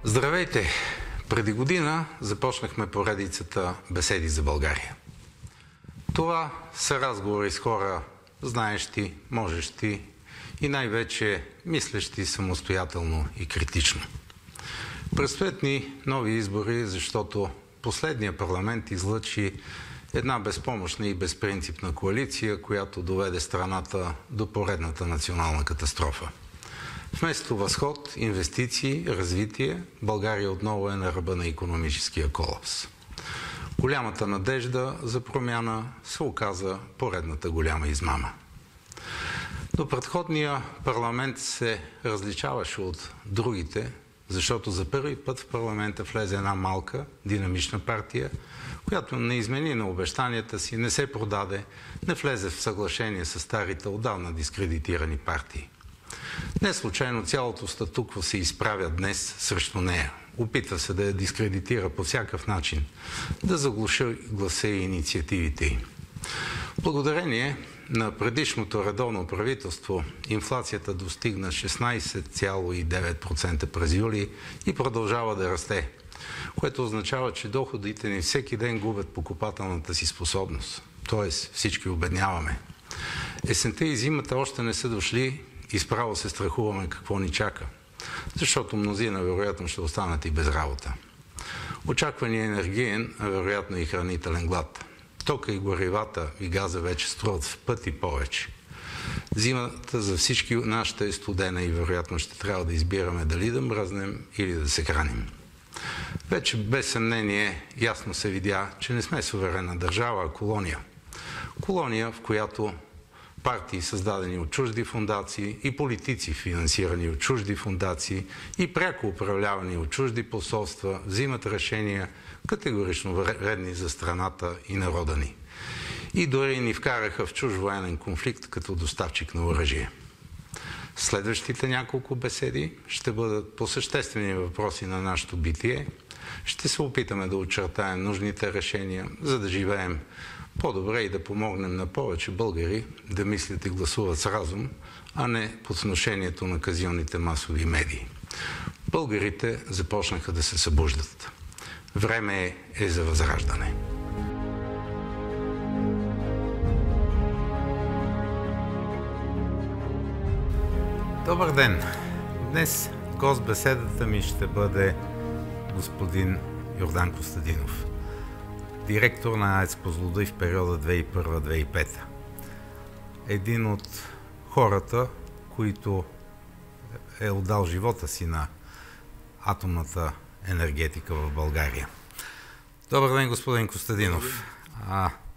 Здравейте! Преди година започнахме поредицата Беседи за България. Това са разговори с хора, знаещи, можещи и най-вече мислещи самостоятелно и критично. Предстоят ни нови избори, защото последният парламент излъчи една безпомощна и безпринципна коалиция, която доведе страната до поредната национална катастрофа. Вместо възход, инвестиции, развитие, България отново е на ръба на икономическия колапс. Голямата надежда за промяна се оказа поредната голяма измама. До предходния парламент се различаваше от другите, защото за първи път в парламента влезе една малка, динамична партия, която не измени на обещанията си, не се продаде, не влезе в съглашение с старите, отдавна дискредитирани партии. Не случайно цялото статукво се изправя днес срещу нея. Опитва се да я дискредитира по всякакъв начин, да заглуши гласа и инициативите й. Благодарение на предишното редовно правителство, инфлацията достигна 16,9% през юли и продължава да расте, което означава, че доходите ни всеки ден губят покупателната си способност. Тоест всички обедняваме. Есента и зимата още не са дошли и справо се страхуваме какво ни чака, защото мнозина вероятно ще останат и без работа. Очаквания енергиен, а вероятно и хранителен глад. Тока и горивата и газа вече струват в пъти повече. Зимата за всички нашата е студена и вероятно ще трябва да избираме дали да мръзнем или да се храним. Вече без съмнение ясно се видя, че не сме суверенна държава, а колония. Колония, в която партии, създадени от чужди фондации, и политици, финансирани от чужди фондации, и пряко управлявани от чужди посолства, взимат решения категорично вредни за страната и народа ни. И дори ни вкараха в чуж военен конфликт като доставчик на оръжие. Следващите няколко беседи ще бъдат по съществени въпроси на нашето битие. Ще се опитаме да очертаем нужните решения, за да живеем по-добре и да помогнем на повече българи да мислят и гласуват с разум, а не под внушението на казионните масови медии. Българите започнаха да се събуждат. Време е за възраждане. Добър ден! Днес гост беседата ми ще бъде господин Йордан Костадинов, директор на АЕЦ Козлодуй в периода 2001-2005. Един от хората, които е отдал живота си на атомната енергетика в България. Добър ден, господин Костадинов.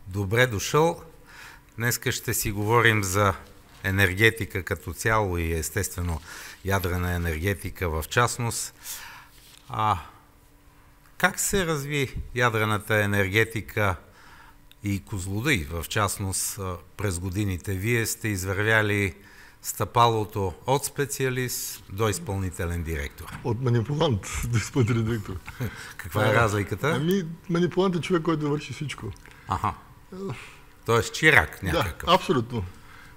Добре дошъл. Днеска ще си говорим за енергетика като цяло и естествено ядрена енергетика в частност. Как се разви ядрената енергетика и Козлодуй в частност през годините? Вие сте извървяли стъпалото от специалист до изпълнителен директор. От манипулант до изпълнителен директор. Каква е разликата? Манипулант е човек, който върши всичко. Тоест чирак някакъв. Да, абсолютно.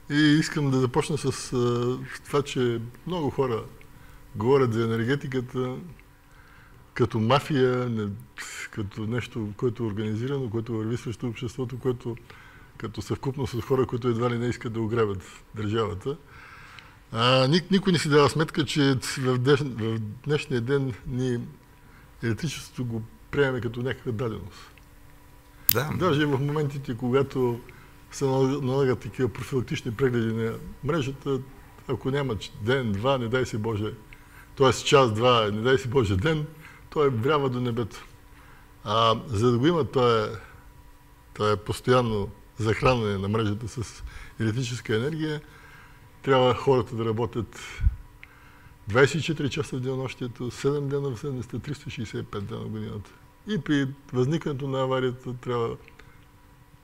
И искам да започна с това, че много хора говорят за енергетиката като мафия, като нещо, което е организирано, което върви срещу обществото, което като съвкупност с хора, които едва ли не искат да ограбят държавата. Никой не си дава сметка, че в днешния ден ние електричеството го приемаме като някаква даденост. Да. Даже в моментите, когато се налагат такива профилактични прегледи на мрежата, ако няма ден, два, не дай си Боже, т.е. час-два, не дай си Боже ден, той врява до небето. За да го има, това е постоянно захранване на мрежата с електрическа енергия, трябва хората да работят 24 часа в денонощието, 7 дена в седмицата, 365 дена в годината. И при възникването на аварията трябва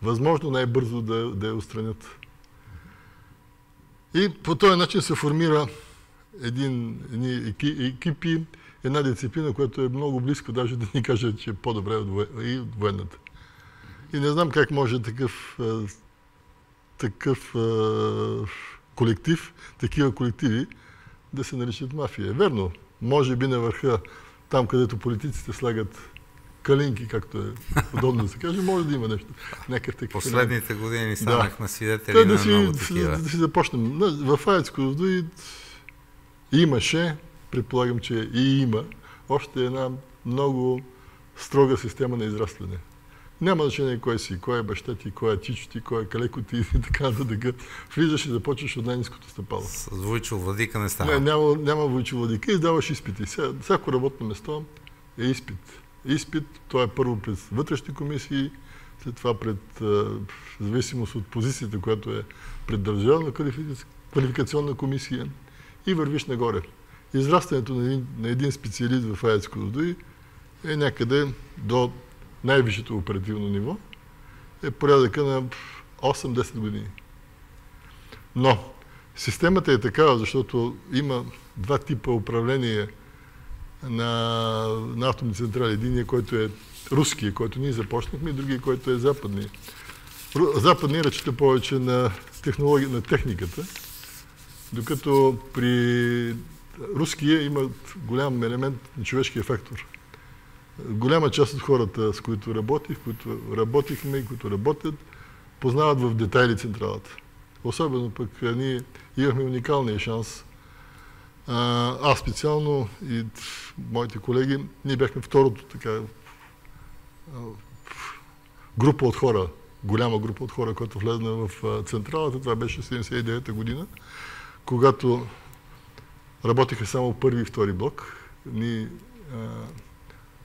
възможно най-бързо да я отстранят. И по този начин се формира едни екипи, една дисциплина, която е много близко, даже да ни кажа, че е по-добре от военната. И не знам как може такъв колектив, такива колективи да се наричат мафия. Верно, може би на върха там, където политиците слагат калинки, както е удобно да се каже, може да има нещо. Последните години станахме свидетели на много такива. Да си започнем. В АЕЦ Козлодуй имаше, предполагам, че и има, още една много строга система на израстване. Няма значение кой си, кой е баща ти, кой е чичо ти, кой е калеко ти и така нататък. Влизаш и започваш от най-ниското стъпало. С войчо владика не става. Няма войчо владика и издаваш изпити. Всяко работно место е изпит. Изпит, то е първо пред вътрешни комисии, след това пред зависимост от позицията, която е пред държавна квалификационна комисия и вървиш нагоре. Израстването на един специалист в АЕЦ Козлодуй е някъде до най-висшето оперативно ниво, е порядъка на 8-10 години. Но системата е такава, защото има два типа управление на атомни централи. Единият, който е руския, който ние започнахме, и другия, който е западния. Западния разчита повече на техниката, докато при руския има голям елемент на човешкия фактор. Голяма част от хората, с които работихме и които работят, познават в детайли централата. Особено пък ние имахме уникалния шанс. Аз специално и моите колеги, ние бяхме второто така група от хора, голяма група от хора, която влезна в централата. Това беше 79-та година, когато работиха само първи и втори блок. Ние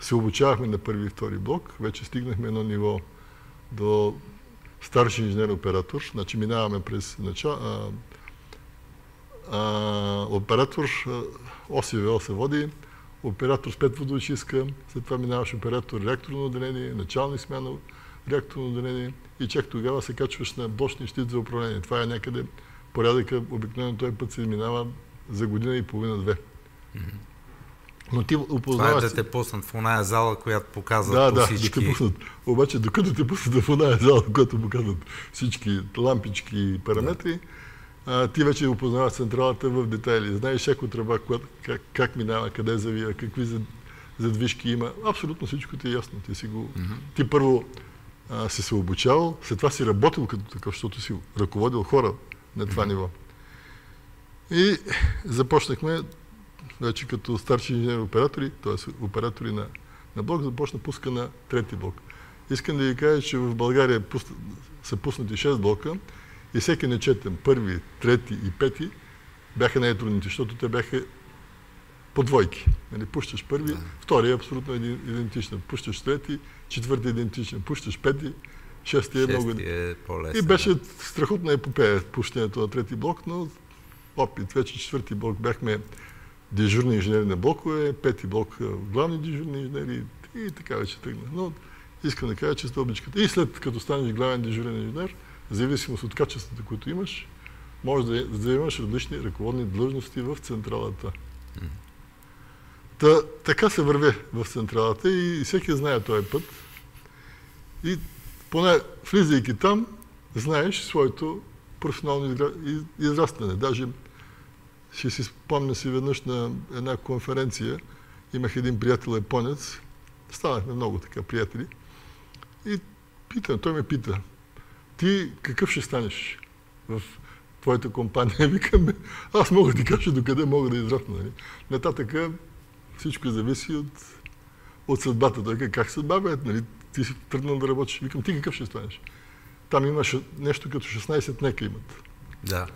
се обучавахме на първи и втори блок. Вече стигнахме едно ниво до старши инженер-оператор. Значи минаваме през оператор, ОСВО се води, оператор с 5 водоочистка, след това минаваш оператор реакторно отделение, начални смяна реакторно отделение и чак тогава се качваш на блочния щит за управление. Това е някъде порядъка, обикновено този път се минава за година и половина-две. Но ти опознаваш... Това е да те пуснат в оная зала, която показват по всички... Да те пуснат. Обаче, докато те пуснат в оная зала, която показват всички лампички и параметри, ти вече опознаваш централата в детайли. Знаеш всяко тръба, как минава, къде завия, какви задвижки има. Абсолютно всичко ти е ясно. Ти първо си се обучавал, след това си работил като такъв, защото си ръководил хора на това ниво. И започнахме вече като старши инженер-оператори, т.е. оператори на блок, започна пуска на трети блок. Искам да ви кажа, че в България са пуснати 6 блока и всеки нечетен, първи, трети и пети, бяха най-трудните, защото те бяха по двойки. Пущаш първи, втори е абсолютно идентичен. Пущаш трети, четвърти е идентичен. Пущаш пети, шести е много... по-лесен. И беше страхотна епопея пущането на трети блок, но опит. Вече четвърти блок бяхме дежурни инженери на блокове, пети блок главни дежурни инженери и така вече тръгна. Но искам да кажа, че стълбичката. И след като станеш главен дежурен инженер, в зависимост от качествата, които имаш, може да заемаш различни ръководни длъжности в централата. Така се върве в централата и всеки знае този път. И поне влизайки там, знаеш своето професионално израстване. Даже ще си спомня си веднъж на една конференция, имах един приятел японец, станахме много така приятели, и той ме пита, ти какъв ще станеш в твоята компания? Викам, аз мога да ти кажа докъде мога да израсна. Нали? Нататъка всичко зависи от съдбата. Той как съдба, бе? Нали? Ти си тръгнал да работиш. Викам, ти какъв ще станеш? Там имаш нещо като 16 нека имат. Да.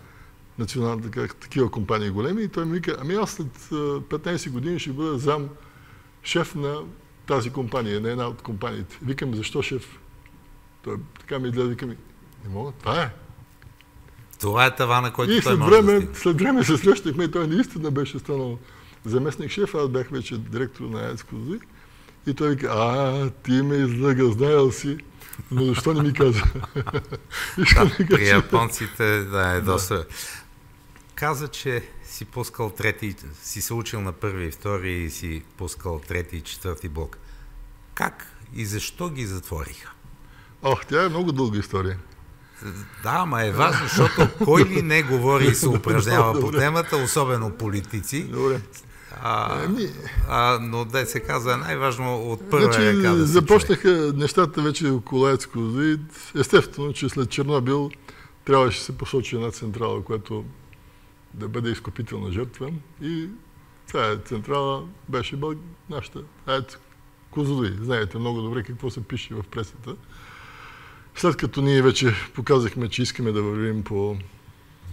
Национални такива компании големи. И той ми вика, ами аз след 15 години ще бъда зам шеф на тази компания, на една от компаниите. Викам, защо шеф? Той така ми гледа, вика ми, не мога, това е. Това е тавана, който и той може да стигне. След време се срещахме и той наистина беше станал заместник шеф, аз бях вече директор на АЕЦ Козлодуй. И той вика, ти ме излъга, знаел си, но защо не ми каза? При японците, да, е доста. Каза, че си пускал трети, си се учил на първи и втори и си пускал трети и четвърти блок. Как и защо ги затвориха? Тя е много дълга история. Да, ама е важно, защото кой ли не говори и се упражнява по темата, особено политици. Добре. Но да се казва най-важно от първа ръка да се започнаха нещата вече около АЕЦ Козлодуй. Естествено, че след Чернобил трябваше да се посочи една централа, която да бъде изкупителна жертва. И тази централа беше нашата АЕЦ Козлодуй. Знаете много добре какво се пише в пресата. След като ние вече показахме, че искаме да вървим по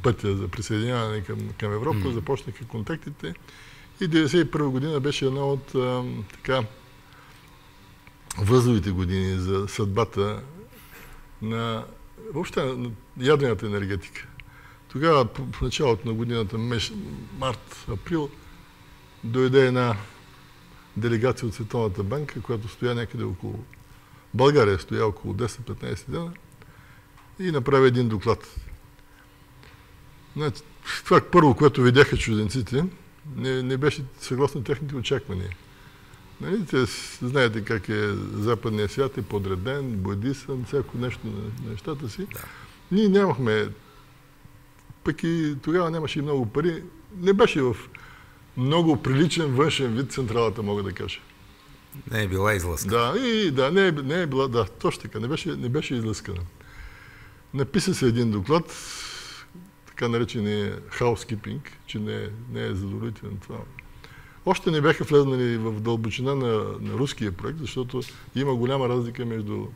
пътя за присъединяване към Европа, започнаха контактите. И 1991 година беше една от възловите години за съдбата на въобще на ядрената енергетика. Тогава, в началото на годината, март-април, дойде една делегация от Световната банка, която стоя някъде около България, стоя около 10-15 дена и направи един доклад. Значи, това първо, което видяха чужденците, не беше съгласно техните очаквания. Нали? Те знаете как е западният свят, е подреден, бойдисан, всяко нещо на нещата си. Да. Ние нямахме, пък и тогава нямаше и много пари. Не беше в много приличен външен вид централата, мога да кажа. Не е била излъскана. Да, не е била, да, точно така, не беше излъскана. Написа се един доклад, така наречения housekeeping, че не е задоволителен това. Още не бяха влезнали в дълбочина на руския проект, защото има голяма разлика между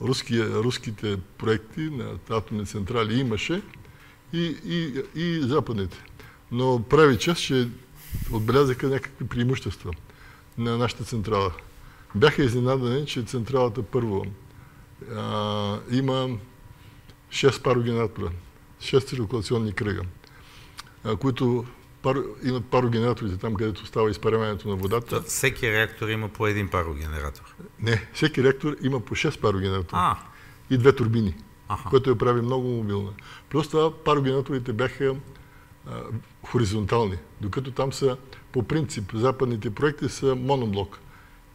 руските проекти на атомни централи имаше и западните. Но прави чест, че отбелязаха някакви преимущества на нашата централа. Бяха изненадани, че централата първо има 6 парогенератора, 6 циркулационни кръга, които имат парогенераторите там, където става изпаряването на водата. Всеки реактор има по един парогенератор? Не, всеки реактор има по 6 парогенератора и 2 турбини, което я прави много мобилна. Плюс това парогенераторите бяха хоризонтални, докато там са по принцип западните проекти са моноблок.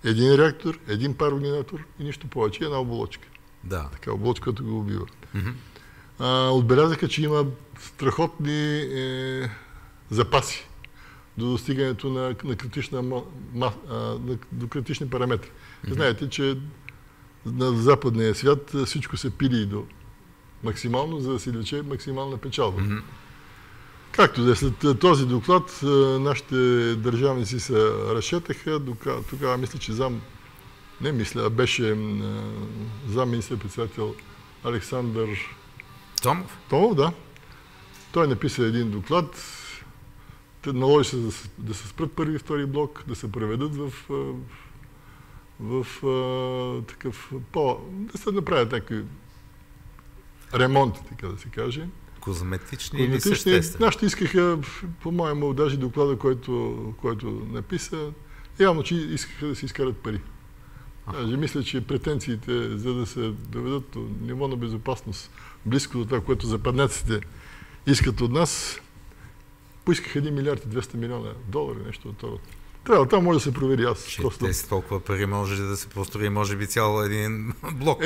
Един реактор, един парогенератор и нищо повече, една оболочка. Да. Така оболочка, която го убива. Отбелязаха, че има страхотни запаси до достигането до критични параметри. Знаете, че на западния свят всичко се пили до максимално, за да се лече максимална печалба. Както да след този доклад нашите държавници се разшетаха, тогава мисля, че беше зам министър-председател Александър Томов, да. Той написа един доклад, наложи се да се спрат първи и втори блок, да се преведат в такъв да се направят някакви ремонти, така да се каже. Козметични или съществени? Нашите искаха, по-моему, даже доклада, който написа, явно, че искаха да си изкарат пари. Даже мисля, че претенциите, за да се доведат до ниво на безопасност, близко до това, което западняците искат от нас, поискаха 1 милиард и 200 милиона долари, нещо от това. Това може да се провери. Тези толкова пари може да се построи, може би цял един блок.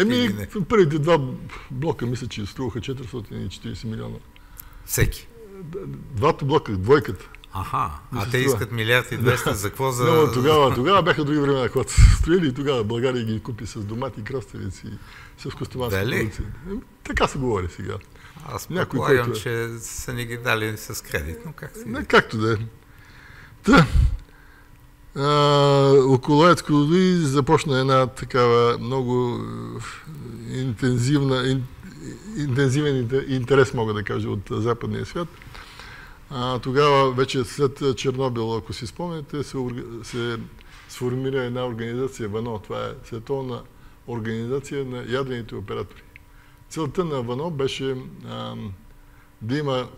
Първите 2 блока, мисля, че струваха 440 милиона. Всеки? Двата блока, двойката. Те искат 1 милиард и 200 за какво? Но тогава бяха други времена, когато строили и тогава България ги купи с домати, краставици и селскостопанска продукция. Така се говори сега. Аз предполагам, че са ни ги дали с кредит, но как си? Както да е. Около АЕЦ Козлодуй започна една такава много интензивен интерес, мога да кажа, от западния свят. Тогава, вече след Чернобил, ако си спомняте, се сформира една организация ВАНО. Това е Световна организация на ядрените оператори. Целта на ВАНО беше да има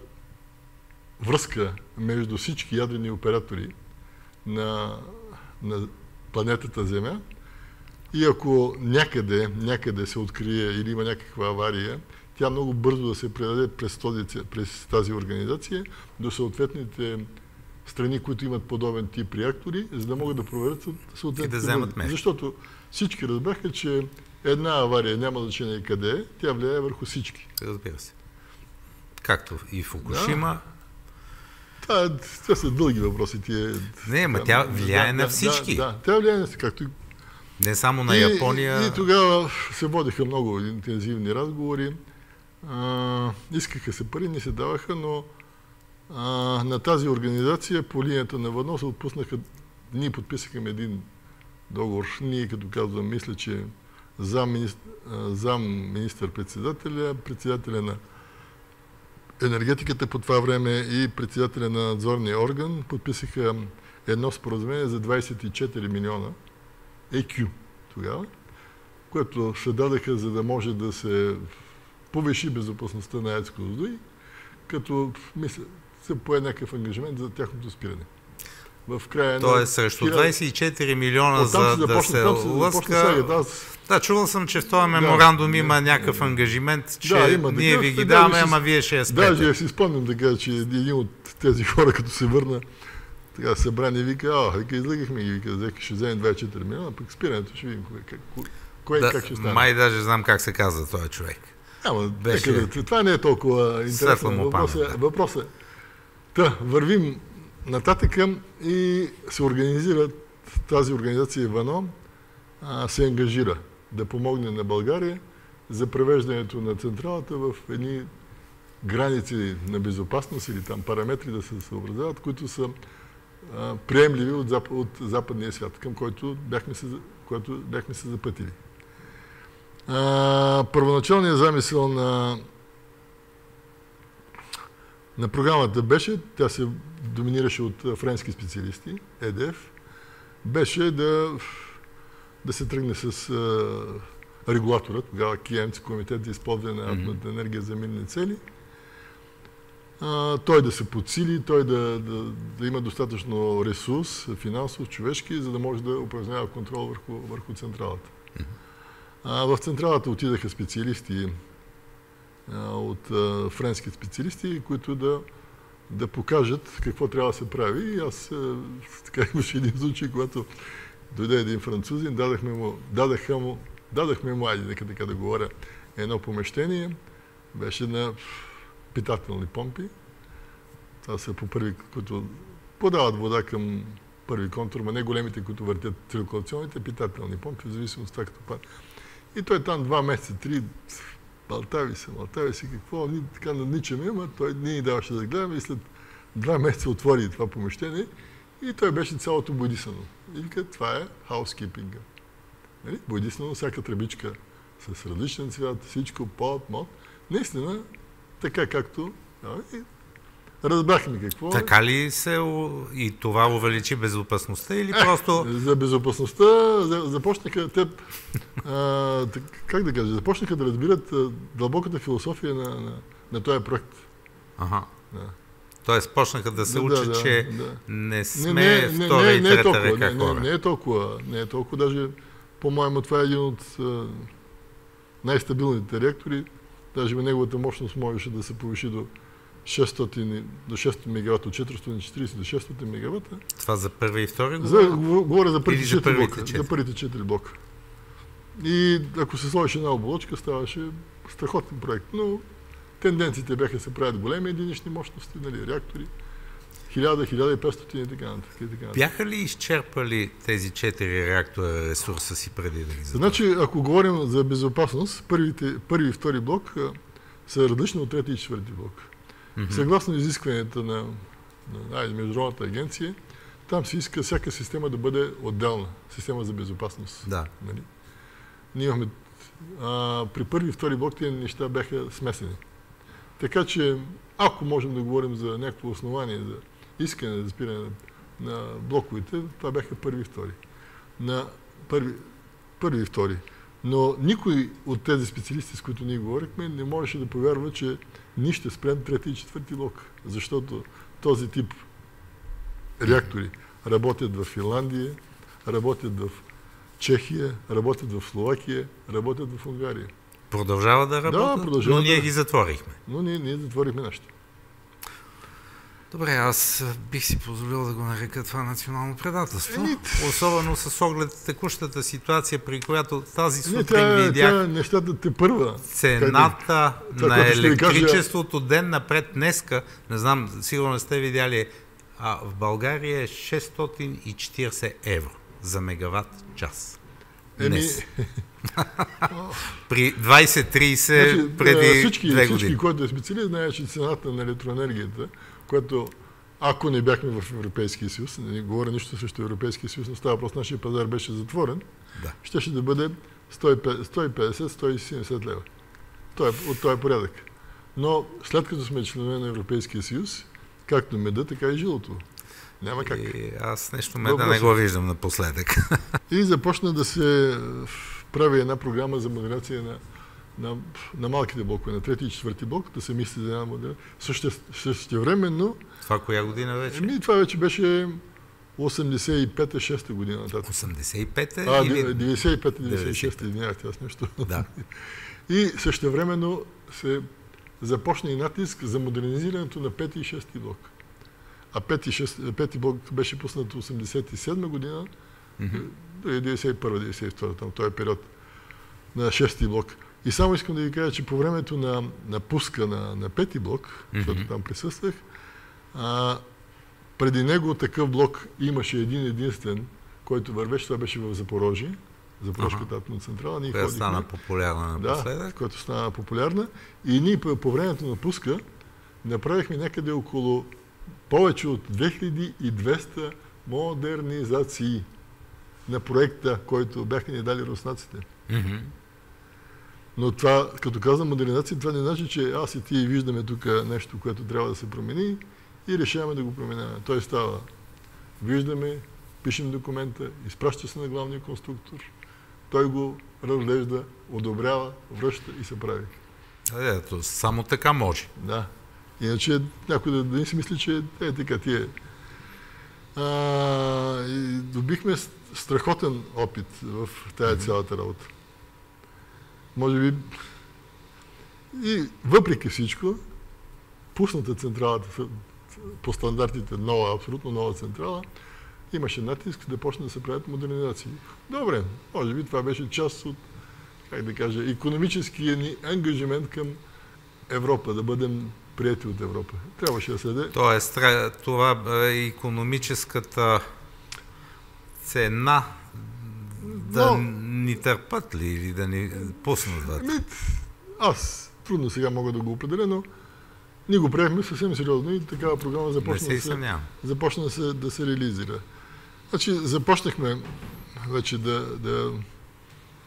връзка между всички ядрени оператори на планетата Земя и ако някъде се открие или има някаква авария, тя много бързо да се предаде през тази организация до съответните страни, които имат подобен тип реактори, за да могат да проверят съответните. И да вземат мерки. Защото всички разбраха, че една авария няма значение къде е, тя влияе върху всички. Разбира се. Както и Фукушима. Това са дълги въпроси. Не, ама тя влияе на всички. Да, тя влияе на всички, както не само на Япония. И тогава се водиха много интензивни разговори. Искаха се пари, не се даваха, но на тази организация по линията на ВАНО се отпуснаха. Ние подписахме един договор. Ние, като казвам, мисля, че зам министър-председателя, председателя на енергетиката по това време и председателя на надзорния орган подписаха едно споразумение за 24 милиона EQ тогава, което се дадаха, за да може да се повиши безопасността на АЕЦ „Козлодуй, като се пое някакъв ангажимент за тяхното спиране. В края Тоест срещу 24 милиона за да се лъска. Да, чувал съм, че в този меморандум има някакъв ангажимент, че ние ви ги даваме, ама вие ще я спрете. Даже си спомням така, че един от тези хора, като се върна, така събрани, вика, излъгахме ги, вика, ще вземем 24 милиона, пък спирането ще видим как ще стане. Май даже знам как се казва този човек. Това не е толкова интересно. Въпросът е, вървим нататък и се организира тази организация ВАНО, се ангажира да помогне на България за превеждането на централата в едни граници на безопасност или там параметри да се съобразяват, които са приемливи от западния свят, към който бяхме се запътили. Първоначалният замисъл на програмата беше, тя се доминираше от френски специалисти, ЕДФ, беше да се тръгне с регулатора, тогава КИЕМЦ, Комитет за използване на атомната енергия за мирни цели, той да се подсили, той да има достатъчно ресурс, финансов, човешки, за да може да упражнява контрол върху централата. В централата отидаха специалисти от френски специалисти, които да покажат какво трябва да се прави. И аз така имаше един случай, когато дойде един французин, дадахме му, айде, нека така да говоря, едно помещение, беше на питателни помпи. Това са по първи, които подават вода към първи контур, но не големите, които въртят циркулационните питателни помпи, в зависимост от това като пада. И той там 2 месеца, 3, малтави се, какво, ние така надничаме, ама той не ни даваше да гледаме и след 2 месеца отвори това помещение и той беше цялото бойдисано. И вика, това е хаускипинга. Нали? Бойдисано, всяка тръбичка с различен цвят, всичко, под, мод. Наистина, така както разбрахме какво. Така ли и това увеличи безопасността или просто... За безопасността започнаха те, как да кажа, започнаха да разбират дълбоката философия на този проект. Ага. Да. Тоест почнаха да се учат, че не сме втора и трета река хора. Не е толкова. Даже, по-моему, това е един от най-стабилните реактори. Даже неговата мощност можеше да се повиши до 600 мегавата, от 440 до 600 мегавата. Това за първи и втори? Говоря за първите 4 блока. За първите 4 блока. И ако се сложиш една оболочка, ставаше страхотен проект. Но тенденциите бяха да се правят големи единични мощности, нали, реактори. 1000, 1500 и така нататък. Бяха ли изчерпали тези 4 реактора ресурса си преди да ги задържат? Значи, ако говорим за безопасност, първи и втори блок са различни от трети и четвърти блок. Съгласно изискванията на Международната агенция, там се иска всяка система да бъде отделна. Система за безопасност. Да. Нали? Ние имахме... при първи и втори блок тези неща бяха смесени. Така че, ако можем да говорим за някакво основание за искане за спиране на блоковете, това бяха първи и втори. Първи и втори. Но никой от тези специалисти, с които ние говорихме, не можеше да повярва, че ние ще спрем трети и четвърти блок. Защото този тип реактори работят в Финландия, работят в Чехия, работят в Словакия, работят в Унгария. Продължава да работят, но ние ги затворихме. Но ние затворихме нашите. Добре, аз бих си позволил да го нарека това национално предателство. Особено с оглед текущата ситуация, при която тази сутрин видях нещата те първа. Цената на електричеството ден напред днеска, не знам, сигурно сте видяли, в България е 640 евро за мегаватт час. Днес. При 20-30 преди 2 години. Всички, който е специалист, знае, че цената на електроенергията, което ако не бяхме в Европейския съюз, не говоря нищо срещу Европейския съюз, но става просто нашия пазар беше затворен, щеше да бъде 150-170 лева. От този порядък. Но след като сме членове на Европейския съюз, както меда, така и жилото. Няма как. Аз нещо меда не го виждам напоследък. И започна да се прави една програма за модерация на малките блокове, на 3 и 4 блок, да се мисли за една модерация. Същевременно... Това коя година вече? Това вече беше 85-6 година. 85-та? 95-96, извинявайте, аз нещо. Да. И същевременно се започна и натиск за модернизирането на 5 и 6 блок. А 5 блок беше пуснат в 87 година, до 91-92, там този период на 6 блок. И само искам да ви кажа, че по времето на пуска на 5 блок, защото там присъствах, преди него такъв блок имаше един единствен, който вървеше, това беше в Запорожие, Запорожската атомна централа. Която стана популярна напоследък. Да, която стана популярна. И ние по времето на пуска направихме някъде около повече от 2200 модернизации на проекта, който бяха ни дали руснаците. Но това, като казвам модернизация, това не значи, че аз и ти виждаме тук нещо, което трябва да се промени и решаваме да го променяме. Той става. Виждаме, пишем документа, изпраща се на главния конструктор, той го разглежда, одобрява, връща и се прави. Ето, само така може. Да. Иначе някой да не си мисли, че така тие. И добихме страхотен опит в тая цялата работа. Може би и въпреки всичко, пусната централата по стандартите нова, абсолютно нова централа, имаше натиск да почне да се правят модернизации. Добре, може би това беше част от, как да кажа, икономическия ни ангажимент към Европа, да бъдем приети от Европа. Трябваше да седе. Тоест, това е икономическата цена да ни търпат ли или да ни пуснат вътре? Аз трудно сега мога да го определя, но ние го приехме съвсем сериозно и такава програма започна да се реализира. Значи започнахме вече да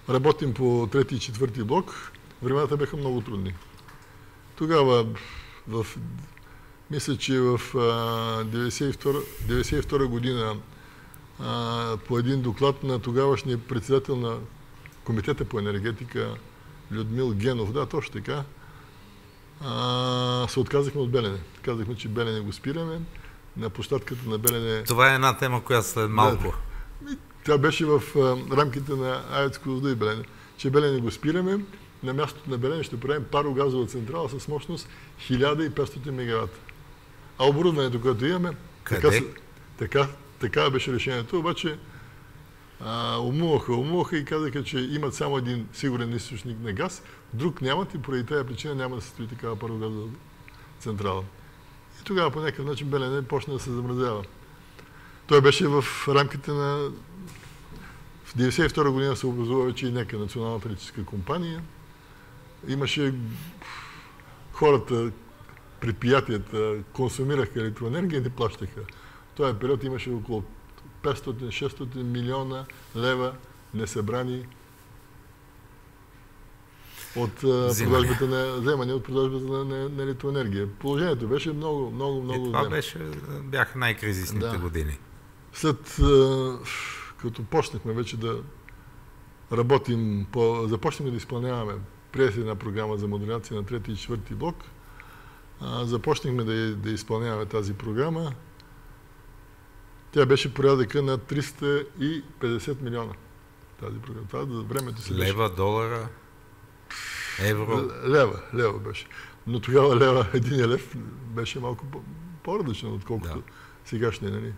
работим по 3 и 4 блок. Времената бяха много трудни. Тогава, мисля, че в 1992 година по един доклад на тогавашния председател на Комитета по енергетика Людмил Генов, да, точно така, се отказахме от Белене. Казахме, че Белене го спираме. На площадката на Белене... Това е една тема, която след малко. Да, тя беше в рамките на АЕЦ Козлодуй и Белене. Че Белене го спираме. На мястото на Белене ще правим парогазова централа с мощност 1500 мегавата. А оборудването, което имаме... Къде? Така беше решението. Обаче умуваха и казаха, че имат само един сигурен източник на газ, друг нямат и поради тази причина няма да се строи такава парогазова централа. И тогава по някакъв начин Белене почна да се замразява. Той беше в рамките на... В 1992 година се образува вече и някаква националната електрическа компания. Имаше хората, предприятията консумираха електроенергия и не плащаха. В този период имаше около 500-600 милиона лева несъбрани от продажбата на вземания, от продажбата на електроенергия. Положението беше много бяха най-кризисните години. След като почнахме вече да работим, започнахме да изпълняваме през една програма за модернизация на 3 и 4 блок, започнахме да изпълняваме тази програма. Тя беше порядъка на 350 милиона. Тази програма. Това за времето си беше... Лева, долара, евро? Лева беше. Но тогава един лев беше малко по-различен, отколкото сегашния, нали.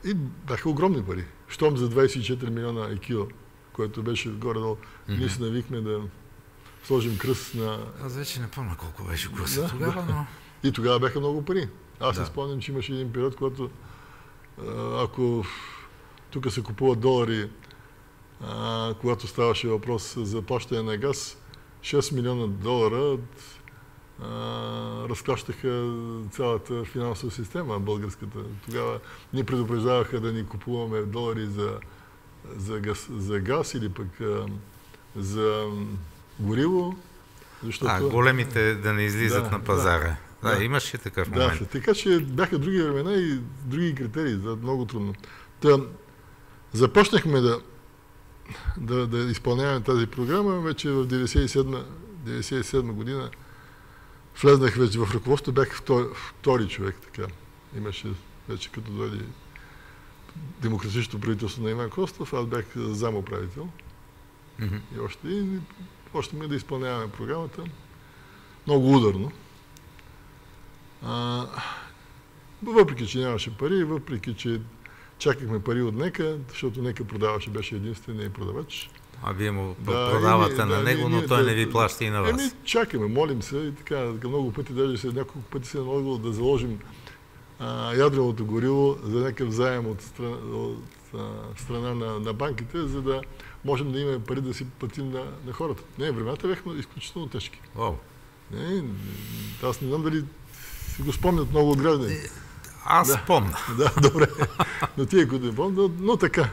И бяха огромни пари. Щом за 24 милиона ЕКИО, което беше горе-долу, ние се навикме да сложим кръст на... Аз вече не помня колко беше курса тогава, но... И тогава бяха много пари. Аз се спомням, че имаше един период, когато ако тук се купуват долари, когато ставаше въпрос за плащане на газ, 6 милиона долара разклащаха цялата финансова система, българската. Тогава ни предупреждаваха да ни купуваме долари за газ или пък за гориво. Защото... големите да не излизат на пазара. Да, имаше такъв момент. Да, така че бяха други времена и други критерии. Много трудно. Започнахме да изпълняваме тази програма. Вече в 1997 година влезнах вече в ръководството, бях втори човек. Така. Имаше вече като дойде демократичното правителство на Иван Костов, аз бях замуправител. И още да изпълняваме програмата. Много ударно. Въпреки, че нямаше пари, въпреки, че чакахме пари от НЕК-а, защото НЕК-а продаваше, беше единственият продавач. А вие му продавате на него, но той не ви плаща и на вас. Чакаме, молим се и така. Много пъти, даже няколко пъти се е налагало да заложим ядреното гориво за някакъв заем от страна на банките, за да можем да имаме пари да си платим на хората. Времената бяха изключително тежки. Аз не знам дали си го спомнят много от граждани. Аз спомня. Да, добре. Но тия, които не помнят, но така.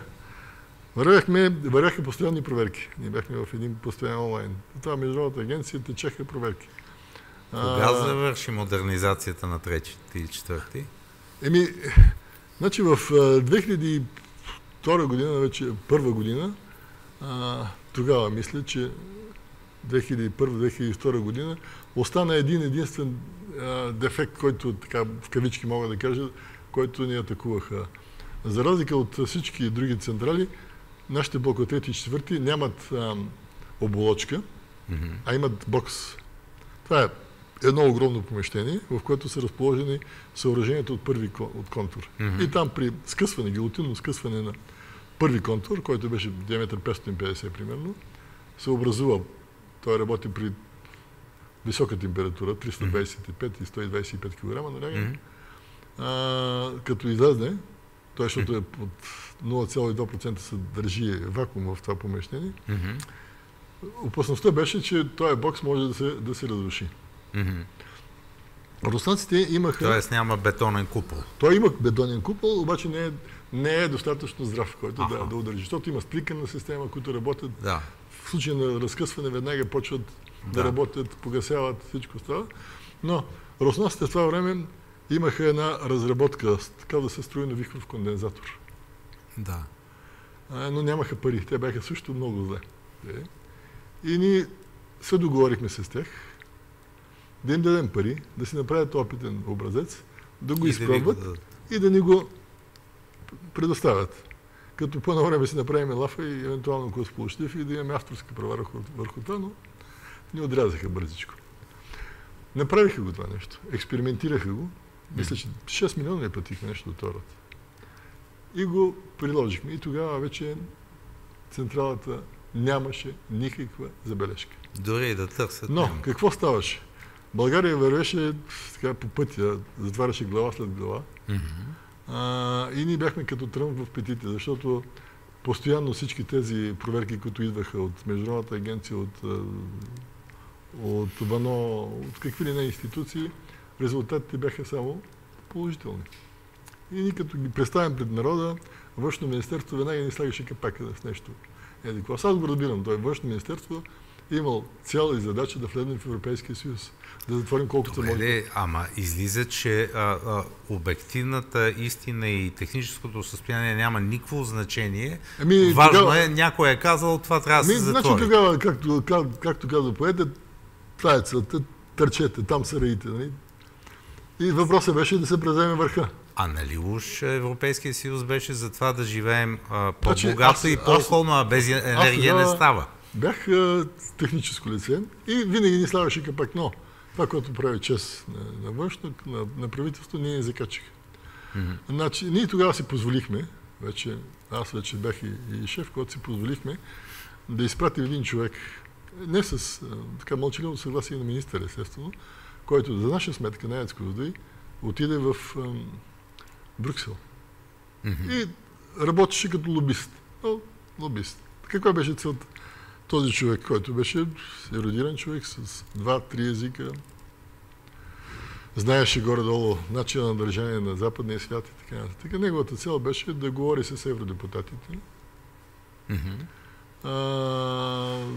Вървяха постоянни проверки. Ние бяхме в един постоянен онлайн. Това Международната агенция течеха проверки. Кога завърши модернизацията на трети и четвърти? Значи в 2002 година, вече първа година, тогава мисля, че 2001-2002 година остана единствен дефект, който така в кавички мога да кажа, който ни атакуваха. За разлика от всички други централи, нашите блокове 3 и 4 нямат оболочка, а имат бокс. Това е едно огромно помещение, в което са разположени съоръженията от първи контур. И там при скъсване, гилотинно скъсване на първи контур, който беше диаметър 550 примерно, се образува. Той работи при висока температура, 325 и 125 кг налягане. Като излезне, защото е от 0,2% се държи вакуум в това помещение, опасността беше, че този бокс може да се разруши. Руснаците имаха... Тоест няма бетонен купол. Той има бетонен купол, обаче не е достатъчно здрав, който да удържи. Защото има спликана система, които работят. В случай на разкъсване веднага почват да работят, погасяват, всичко става. Но руснаците в това време имаха една разработка, така да се строи навихвав кондензатор. Но нямаха пари. Те бяха също много зле. И ние се договорихме с тях да им дадем пари, да си направят опитен образец, да го изпробват и да ни го предоставят. Като по едно време си направим лафа и евентуално ако е сполучлив и да имаме авторски права върху това, но ни отрязаха бързичко. Направиха го това нещо. Експериментираха го. Мисля, че 6 милиона не платихме нещо от тората. И го приложихме. И тогава вече централата нямаше никаква забележка. Дори и да търсят. Но какво ставаше? България вървеше така по пътя, затваряше глава след глава. И ние бяхме като трън в петите, защото постоянно всички тези проверки, които идваха от Международната агенция, от ВАНО, от какви ли не институции, резултатите бяха само положителни. И ние като ги представим пред народа, Външно министерство веднага ни слагаше капака с нещо. Аз го разбирам, това Външно министерство е имал цел и задача да влезем в Европейския съюз, да затворим колкото може. Ама излиза, че обективната истина и техническото състояние няма никакво значение. Важно тогава, някой е казал, това трябва да се затвори. Значи тогава, както казва поетът, това е целта, търчете, там са раите. Нали? И въпросът беше да се преземе върха. А нали уж Европейския съюз беше за това да живеем по-богато и по-околно, а без енергия не става? Бях техническо лице и винаги ни слагаше капак, но Това, което прави чест на външно, на правителство, ние не закачиха. Значи, ние тогава си позволихме, аз вече бях и шеф, когато си позволихме да изпратим един човек, не с така мълчаливо съгласие на министър, естествено, който за наша сметка на АЕЦ Козлодуй отиде в Брюксел. И работеше като лобист. Лобист. Каква беше целта? Този човек, който беше ерудиран човек с 2-3 езика, знаеше горе-долу начина на държание на западния свят и така нататък. Неговата цел беше да говори с евродепутатите,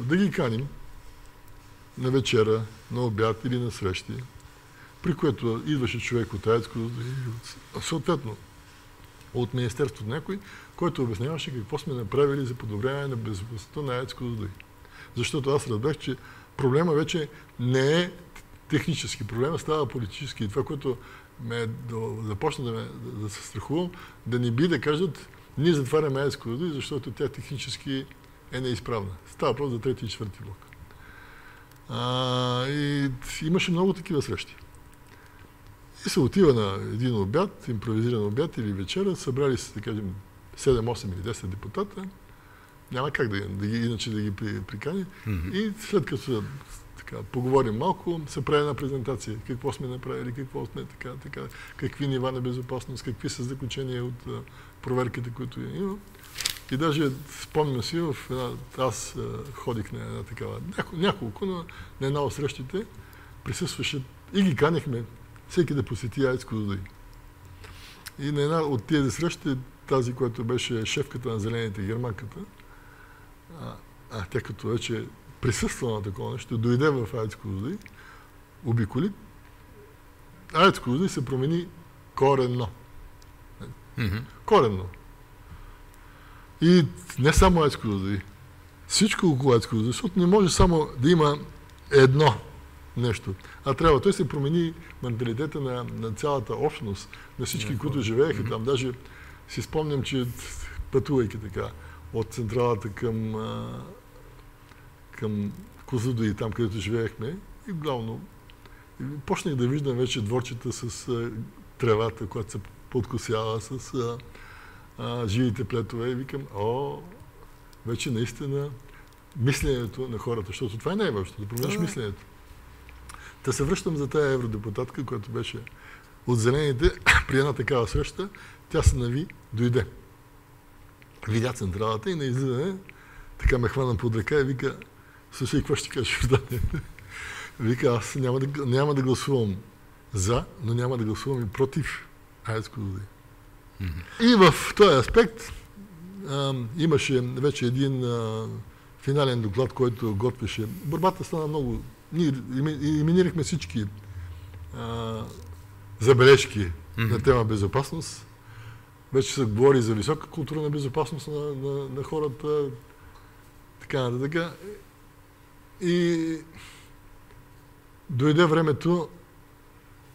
да ги каним на вечера, на обяд или на срещи, при което идваше човек от АЕЦ Козлодуй, съответно от Министерството някой, който обясняваше какво сме направили за подобряване на безопасността на АЕЦ Козлодуй. Защото аз разбрах, че проблема вече не е технически, проблема става политически. И това, което започна да се страхувам, да не би да кажат, ние затваряме АЕЦ Козлодуй, защото тя технически е неизправна. Става просто за 3 и 4 блок. И имаше много такива срещи. И се отива на един обяд, импровизиран обяд или вечера, събрали се, да кажем, 7, 8 или 10 депутата. Няма как иначе да ги прикани. И след като поговорим малко, се прави една презентация. Какво сме направили, какво сме така, какви нива на безопасност, какви са заключения от проверките, които има. И даже спомням си, аз ходих на една такава, няколко, но на една от срещите присъстваше и ги канихме всеки да посети АЕЦ Козлодуй. И на една от тези срещи, тази, която беше шефката на зелените, германката, тя като вече присъства на такова нещо, дойде в АЕЦ Козлодуй, обиколи. АЕЦ Козлодуй се промени коренно. Коренно. И не само АЕЦ Козлодуй, всичко около АЕЦ Козлодуй, защото не може само да има едно нещо. Трябва. Той се промени менталитета на цялата общност, на всички, които живееха там. Даже си спомням, че пътувайки така от централата към Козлодуй, там където живеехме, и главно почнах да виждам вече дворчета с тревата, която се подкосява, с живите плетове, и викам, вече наистина мисленето на хората, защото това е най-важното, да промениш мисленето. Да се връщам за тая евродепутатка, която беше от зелените, при една такава среща, тя се нави, дойде. Видя централата и на излизане, така ме хвана под ръка и вика, слушай, какво ще кажеш, Ждане? Вика, аз няма да гласувам за, но няма да гласувам и против АЕЦ Козлодуй. И в този аспект имаше вече един финален доклад, който готвеше. Борбата стана много. Ние елиминирахме всички забележки на тема безопасност. Вече се говори за висока култура на безопасност на хората. Така нататък. И дойде времето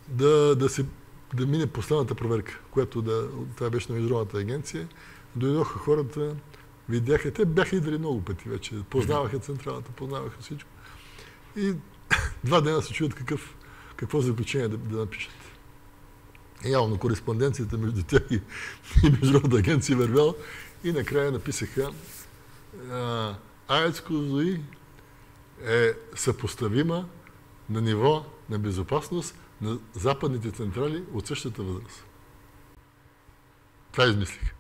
да мине последната проверка, която това беше на Международната агенция. Дойдоха хората, видяха, те бяха идвали много пъти вече, познаваха централата, познаваха всичко. И 2 дена се чуят какво заключение да напишат. Явно кореспонденцията между тях и Международната агенция вървяла и накрая написаха АЕЦ Козлодуй е съпоставима на ниво на безопасност на западните централи от същата възраст. Това измислих.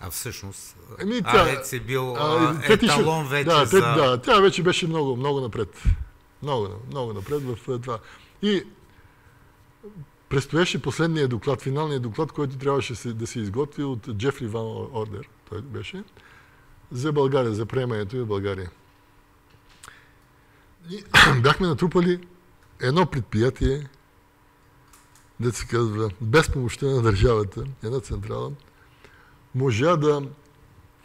А всъщност АЕЦ е бил еталон вече за... тя вече беше много напред. Много напред в това. И предстоеше последния доклад, финалният доклад, който трябваше да се изготви от Джефри Ван Ордер, той беше, за България, за приемането в България. И бяхме натрупали едно предприятие, да се казва, без помощта на държавата, една централа, можа да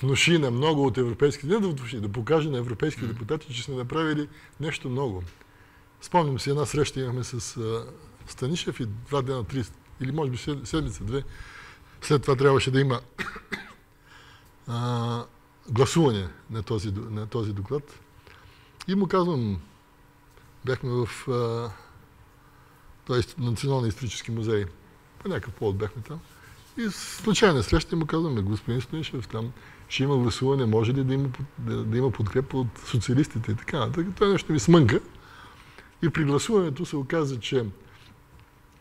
внуши на много от европейските, не да внуши, да покаже на европейските депутати, че сме направили нещо много. Спомням си, една среща имахме с Станишев и 2 дена, 3, или може би седмица, 2. След това трябваше да има гласуване на този доклад. И му казвам, Бяхме в Националния исторически музей. По някакъв повод бяхме там. И случайна среща му казваме, господин Станишев, там ще има гласуване, може ли да има подкрепа от социалистите и така. Това нещо ми смънка. И при гласуването се оказа, че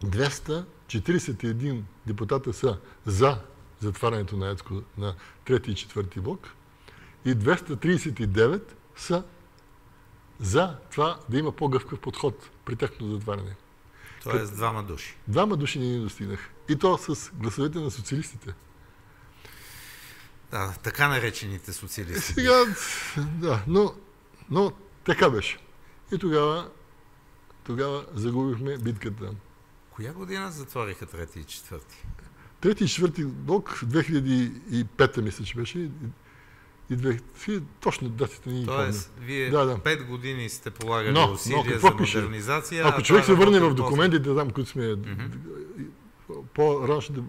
241 депутата са за затварянето на АЕЦ на 3 и 4 блок и 239 са за това да има по-гъвкав подход при тяхното затваряне. Тоест двама души. Двама души не ни достигнаха. И то с гласовете на социалистите. Да, така наречените социалисти. Сега, да, но така беше. И тогава загубихме битката. Коя година затвориха 3 и 4? 3 и 4 блок, 2005 мисля, че беше. Точно датите ни помня. Тоест, вие 5 години сте полагали усилия за модернизация. Ако човек се върне в документите, там, които сме по-раншните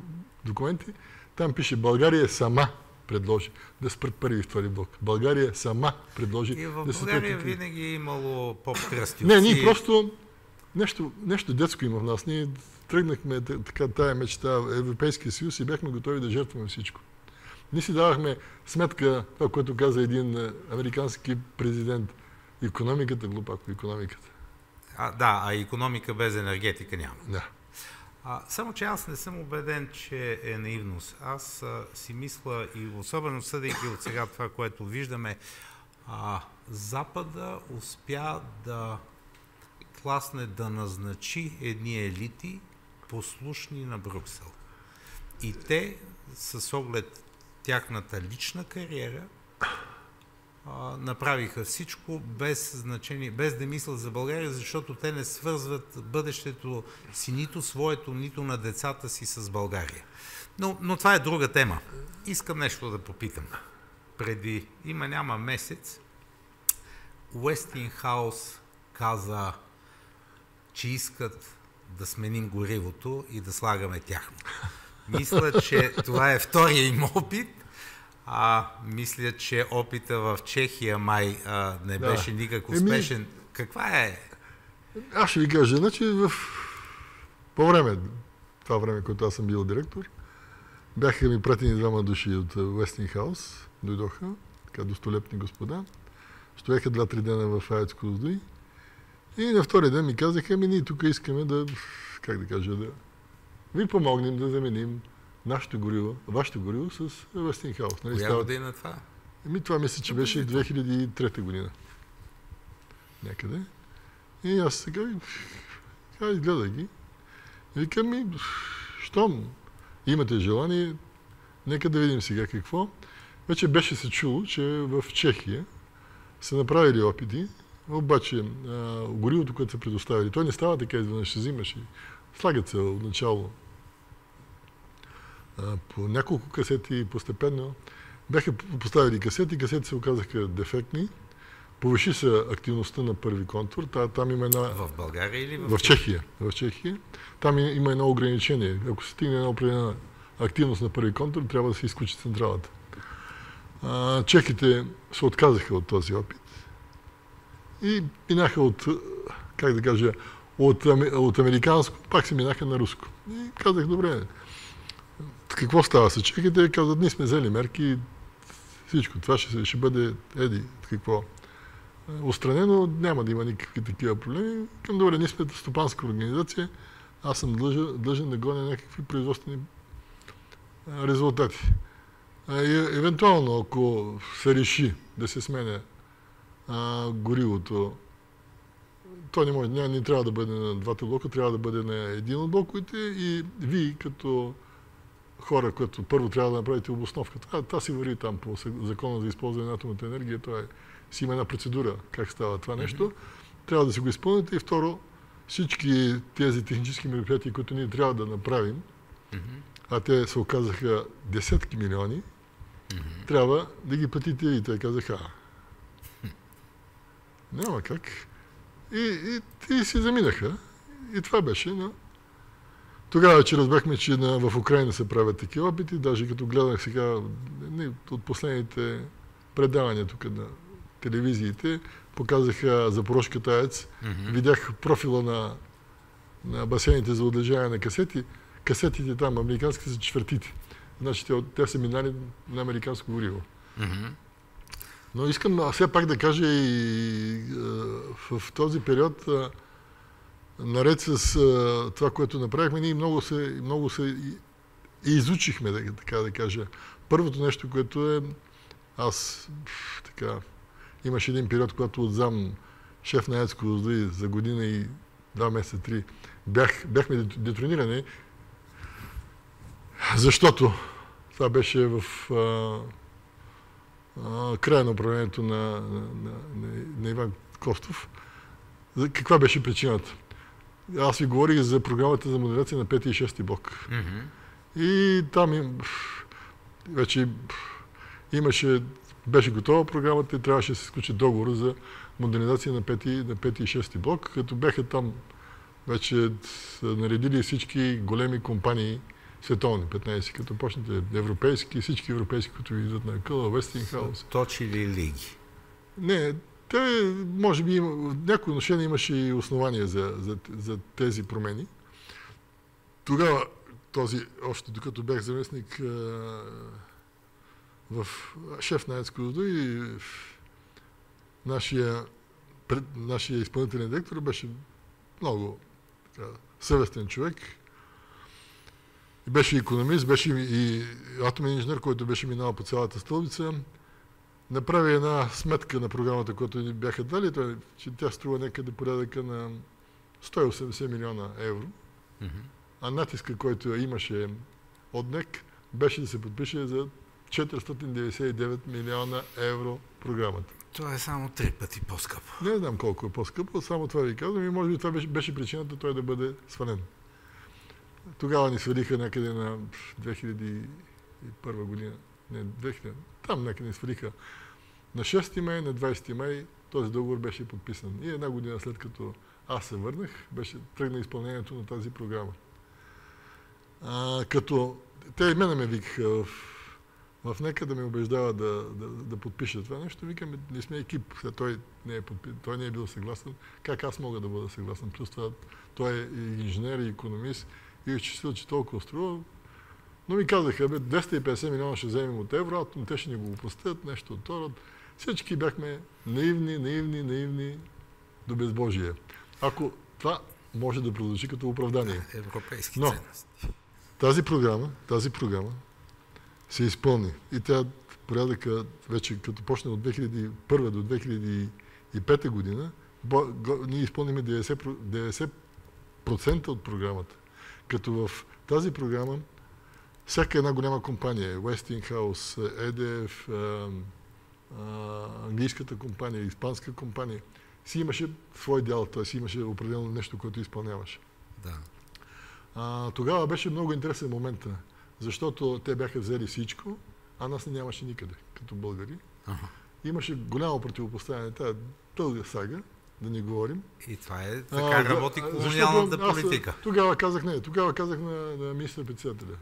документи, там пише България сама предложи да спрат първи и втори блок. България сама предложи и в да се България винаги е имало поп-кръстилци. Не, ние просто нещо детско има в нас. Ние тръгнахме така тая мечта в Европейския съюз и бяхме готови да жертваме всичко. Ние си давахме сметка, това, което каза един американски президент, икономиката, глупако, икономиката. А икономика без енергетика няма. Да. Само, че аз не съм убеден, че е наивност. Аз си мисля, и особено съдейки от сега това, което виждаме, Запада успя да тласне, да назначи едни елити, послушни на Брюксел. И те, с оглед тяхната лична кариера, направиха всичко без значение, без да мислят за България, защото те не свързват бъдещето си, нито своето, нито на децата си с България. Но това е друга тема. Искам нещо да попитам. Преди няма месец Уестингхаус каза, че искат да сменим горивото и да слагаме тяхно. Мисля, че това е втория им опит. Мисля, че опита в Чехия май не беше никак успешен. Каква е? Аз ще ви кажа, значи това време, когато аз съм бил директор, бяха ми пратени двама души от Уестингхаус, дойдоха, така достолепни господа, стояха 2-3 дена в АЕЦ Козлодуй и на втори ден ми казаха, ние тук искаме да ви помогнем да заменим вашето гориво с Уестингхаус. Коя година това? Това мисля, че беше 2003 година. Някъде. И аз сега изгледах ги. Викам щом имате желание, нека да видим сега какво. Вече беше се чуло, че в Чехия са направили опити, обаче горивото, което са предоставили, той не става така изведнъж, ще взимаш и слагат се отначало по няколко касети постепенно. Бяха поставили касети се оказаха дефектни. Повиши се активността на първи контур. Там има една... В България или в Чехия? В Чехия. Там има едно ограничение. Ако се стигне една определена активност на първи контур, трябва да се изключи централата. Чехите се отказаха от този опит и минаха от американско, пак се минаха на руско. И казах, добре, какво става с чехите? Казват, ние сме взели мерки, всичко това ще бъде какво отстранено, няма да има никакви такива проблеми. Към добре, ние сме стопанска организация, аз съм длъжен да гоня някакви производствени резултати. Евентуално, ако се реши да се сменя горивото, то не трябва да бъде на двата блока, трябва да бъде на един от блоковете и вие като хора, които първо трябва да направите обосновка. Това си върви там по закона за използване на атомната енергия, си има една процедура как става това нещо. Трябва да си го изпълните и второ, всички тези технически мероприятия, които ние трябва да направим, а те се оказаха десетки милиони, трябва да ги платите и те казаха, няма как. И си заминаха. И това беше, но тогава, че разбрахме, че в Украина се правят такива опити, даже като гледах сега от последните предавания тук на телевизиите, показаха Запорожката АЕЦ, видях профила на басейните за отлежаване на касети. Касетите там, американски са четвъртите. Значи те са минали на американско гориво. Но искам все пак да кажа и в този период, наред с това, което направихме, ние много се изучихме, така да кажа. Първото нещо, което е, аз така, имаше един период, когато от зам шеф на АЕЦ Козлодуй за година и 2 месеца, 3, бяхме детронирани, защото това беше в края на управлението на Иван Костов. Каква беше причината? Аз ви говорих за програмата за модернизация на 5 и 6 блок. И там вече беше готова програмата и трябваше да се сключи договор за модернизация на 5 и 6 блок, като бяха там вече наредили всички големи компании, световни 15, като почнете европейски, всички европейски, които ви идват на къла, Westinghouse. Точили лиги? Не, те, може би, в някои отношения имаше и основания за тези промени. Тогава, още докато бях заместник в шеф на АЕЦ Козлодуй, нашия изпълнителен директор беше много съвестен човек. Беше икономист, беше и атомен инженер, който беше минал по цялата стълбица. Направи една сметка на програмата, която ни бяха дали, че тя струва някъде порядъка на 180 милиона евро. А натиска, който имаше от НЕК, беше да се подпише за 499 милиона евро програмата. Това е само 3 пъти по-скъпо. Не знам колко е по-скъпо, само това ви казвам и може би това беше причината той да бъде свален. Тогава ни свалиха някъде на 2001 година, не 2000, там някъде ни свалиха на 6 май, на 20 май този договор беше подписан. И една година след като аз се върнах, тръгна изпълнението на тази програма. Като те и мене ме викаха в НЕК да ме убеждава да подпиша това нещо, викаме, не сме екип, той не е бил съгласен. Как аз мога да бъда съгласен? Плюс това, той е инженер и икономист и изчислил, че толкова струва. Но ми казаха, 250 милиона ще вземем от Евроатом, те ще ни го простят, нещо от това. Всички бяхме наивни до безбожие. Ако това може да продължи като оправдание. Европейски ценности. Тази програма се изпълни. И тя в порядъка вече като почна от 2001 до 2005 година, ние изпълнихме 90% от програмата. Като в тази програма всяка една голяма компания, Westinghouse, EDF, английската компания, испанска компания, си имаше свой дял, т.е. си имаше определено нещо, което изпълняваше. Да. Тогава беше много интересен момент, защото те бяха взели всичко, а нас не нямаше никъде, като българи. Имаше голямо противопоставяне, тая дълга сага, да не говорим. И това е така работи колониалната политика. Тогава казах на министър-председателя.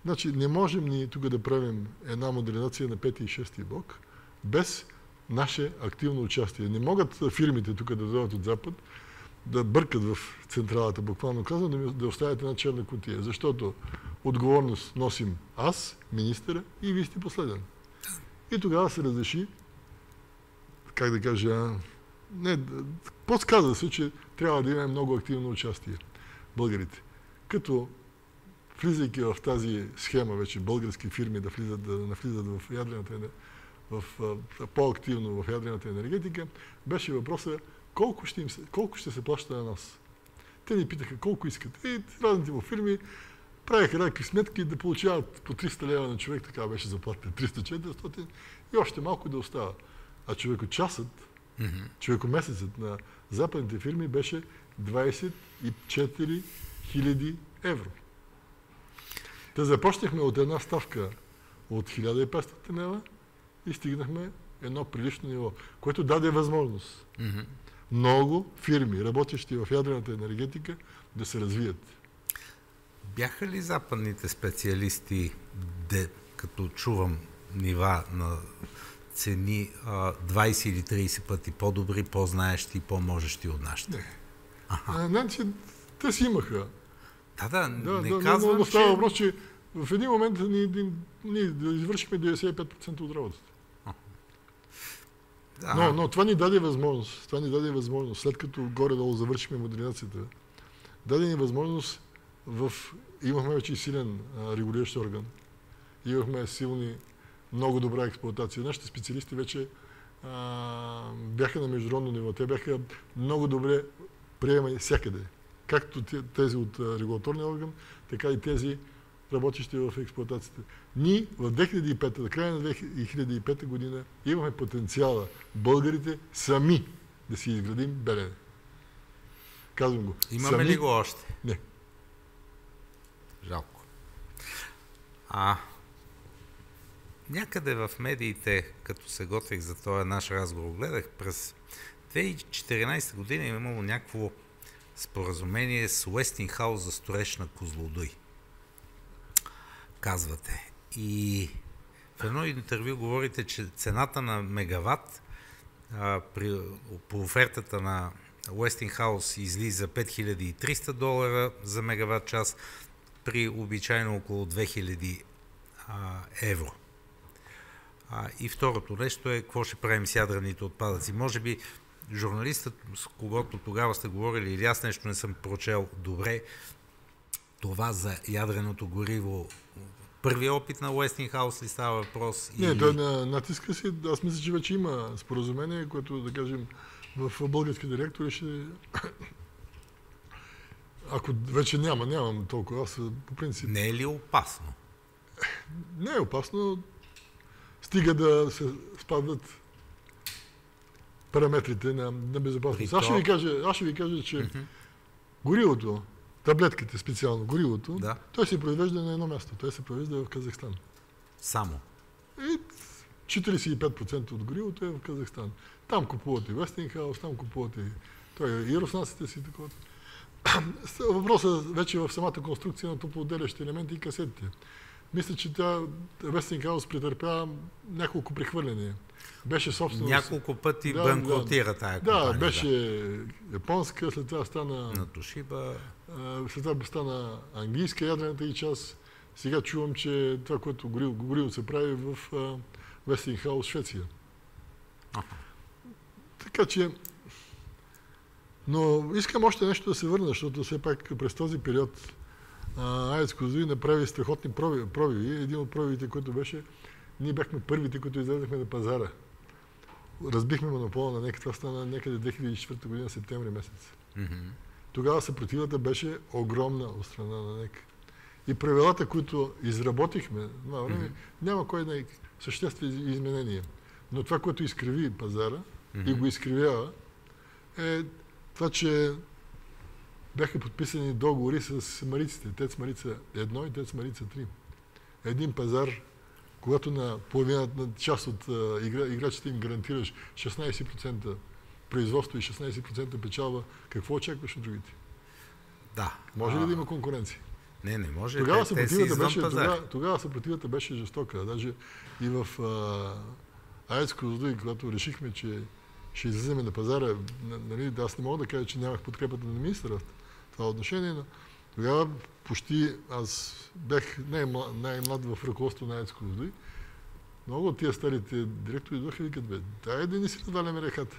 Значи не можем ние тук да правим една модернизация на 5 и 6 блок без наше активно участие. Не могат фирмите тук да дойдат от Запад, да бъркат в централата, буквално казвам, да оставят една черна кутия. Защото отговорност носим аз, министъра, и вие сте последен. И тогава се разреши, как да кажа, подсказа се, че трябва да имаме много активно участие българите. Като влизайки в тази схема вече български фирми да навлизат в ядрената по-активно в ядрената енергетика, беше въпроса колко ще се плаща на нас. Те ни питаха колко искат. И разните му фирми правиха някакви сметки да получават по 300 лева на човек, така беше заплатите, 300-400 и още малко да остава. А човекомесецът на западните фирми беше 24 000 евро. Те започнахме от една ставка от 1500 лева и стигнахме едно прилично ниво, което даде възможност много фирми, работещи в ядрената енергетика, да се развият. Бяха ли западните специалисти, като чувам нива на цени 20 или 30 пъти по-добри, по-знаещи и по-можещи от нашите? Значи, те си имаха. Не казвам, но става въпрос, че в един момент ние извършихме 95% от работата. Но това ни даде възможност. След като горе-долу завършихме модернизацията, даде ни възможност имахме вече силен регулиращ орган. Имахме много добра експлоатация. Нашите специалисти вече бяха на международно ниво. Те бяха много добре приемани всякъде. Както тези от регулаторния орган, така и тези работещи в експлоатацията. Ние в 2005, до края на 2005 година имаме потенциала българите сами да си изградим Белене. Казвам го. Имаме ли го още? Не. Жалко. Някъде в медиите, като се готвих за този наш разговор, гледах през 2014 година имало някакво споразумение с Уестингхаус за строеж на Козлодуй. Казвате. И в едно интервю говорите, че цената на мегаватт по офертата на Уестингхаус излиза $5300 за мегаватт час, при обичайно около 2000 евро. И второто нещо е какво ще правим с ядрените отпадъци. Може би журналистът, с когото тогава сте говорили, или аз нещо не съм прочел добре, това за ядреното гориво, първият опит на Уестингхаус ли става въпрос? Не, той натиска си. Аз мисля, че вече има споразумение, което, да кажем, в българските реактори ще... Ако вече нямам толкова, аз по принцип... Не е ли опасно? Не е опасно. Стига да се спадат параметрите на безопасност. Аз ще ви кажа, че горивото, таблетките специално, горивото, той се произвежда на едно място. Той се произвежда в Казахстан. Само? И 45% от горивото е в Казахстан. Там купувате Westinghouse, там купувате и руснаците си такова. Въпросът вече в самата конструкция на топлоотделящи елементи и касетите. Мисля, че Westinghouse претърпя няколко прехвърляния. Беше собственост... Няколко пъти банкротира тая компания. Да, беше японска, след това стана... На Toshiba. След това стана английска ядрената и част. Сега чувам, че това, което гориво се прави в Westinghouse, Швеция. Така че... Но искам още нещо да се върна, защото все пак през този период АЕЦ Козлодуй направи страхотни пробиви. Един от пробивите, който беше, ние бяхме първите, които излезахме на пазара. Разбихме монопола на НЕК. Това стана някъде 2004 година, септември месец. Тогава съпротивата беше огромна от страна на НЕК. И правилата, които изработихме, няма кой да съществени изменения. Но това, което изкриви пазара и го изкривява, е това, че бяха подписани договори с мариците. ТЕЦ Марица 1 и ТЕЦ Марица 3. Един пазар, когато на половината, на част от играчите им гарантираш 16% производство и 16% печалба, какво очакваш от другите? Да. Може ли да има конкуренция? Не може. Тогава съпротивата беше жестока. Даже и в АЕЦ Козлодуй, когато решихме, че ще излизаме на пазара, аз не мога да кажа, че нямах подкрепата на министъра в това отношение, но тогава почти аз бях най-млад в ръководство на АЕЦ Козлодуй. Много от тия старите директори идваха и викат, дай да не си разваляме реката.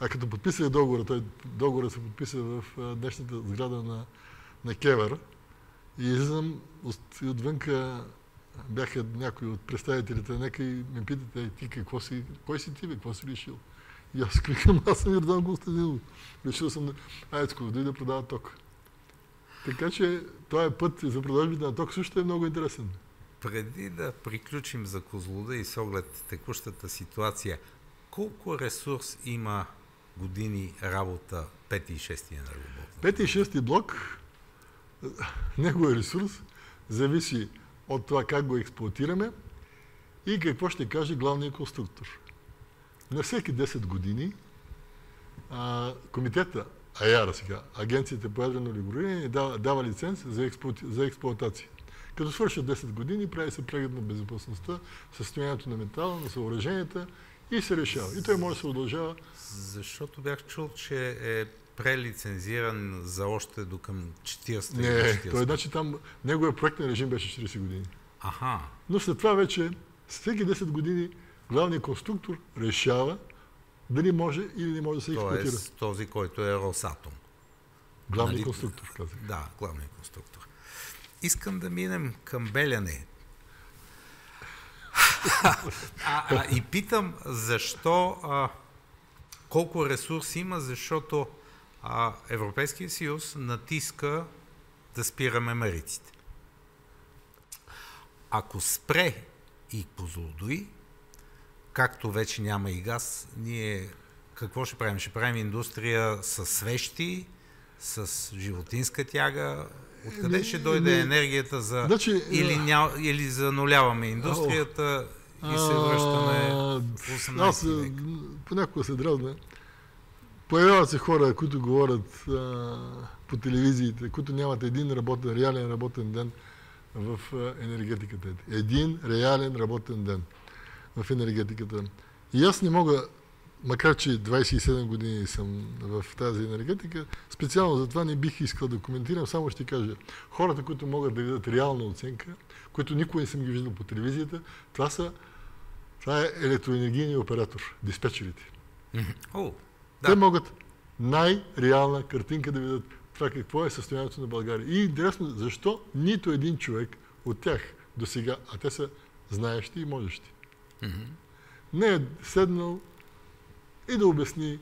А като подписах договора се подписа в днешната сграда на КЕВР и излизам отвънка бяха някои от представителите на НЕК и ме питате, ти кой си ти, какво си решил? И аз крикам, аз съм Йордан Костадинов. Решил съм АЕЦ Козлодуй да продава ток. Така че този път за продажбите на ток също е много интересен. Преди да приключим за Козлодуй и с оглед текущата ситуация, колко ресурс има години работа 5 и 6 енергоблок? 5 и 6 блок, неговия ресурс зависи от това как го експлоатираме и какво ще каже главният конструктор. На всеки 10 години комитета, АЯРА сега, Агенцията по ядрено регулиране, дава лиценз за експлоатация. Като свършат 10 години, прави се преглед на безопасността, състоянието на метала, на съоръженията и се решава. И той може да се удължава. Защото бях чул, че е прелицензиран за още до към 40. Не, той значи там неговия проектен режим беше 40 години. Аха. Но след това вече, всеки 10 години, главният конструктор решава дали може или не може да се експлоатира. Тоест този, който е Росатом. Главният конструктор, казах. Да, главният конструктор. Искам да минем към Беляне. И питам защо, колко ресурси има, защото Европейския съюз натиска да спираме мариците. Ако спре и Козлодуй, както вече няма и газ, ние какво ще правим? Ще правим индустрия с свещи, с животинска тяга. Откъде ще дойде енергията за... Значи, или зануляваме индустрията и се връщаме в 18 век? Понякога се дразна. Появяват се хора, които говорят по телевизиите, които нямат един реален работен ден в енергетиката. Един реален работен ден в енергетиката. И аз не мога, макар че 27 години съм в тази енергетика, специално за това не бих искал да коментирам, само ще кажа. Хората, които могат да видят реална оценка, които никой не съм ги виждал по телевизията, това е електроенергийният оператор, диспетчерите. Те могат най-реална картинка да видят това какво е състоянието на България. И интересно, защо нито един човек от тях до сега, а те са знаещи и можещи, не е седнал и да обясни.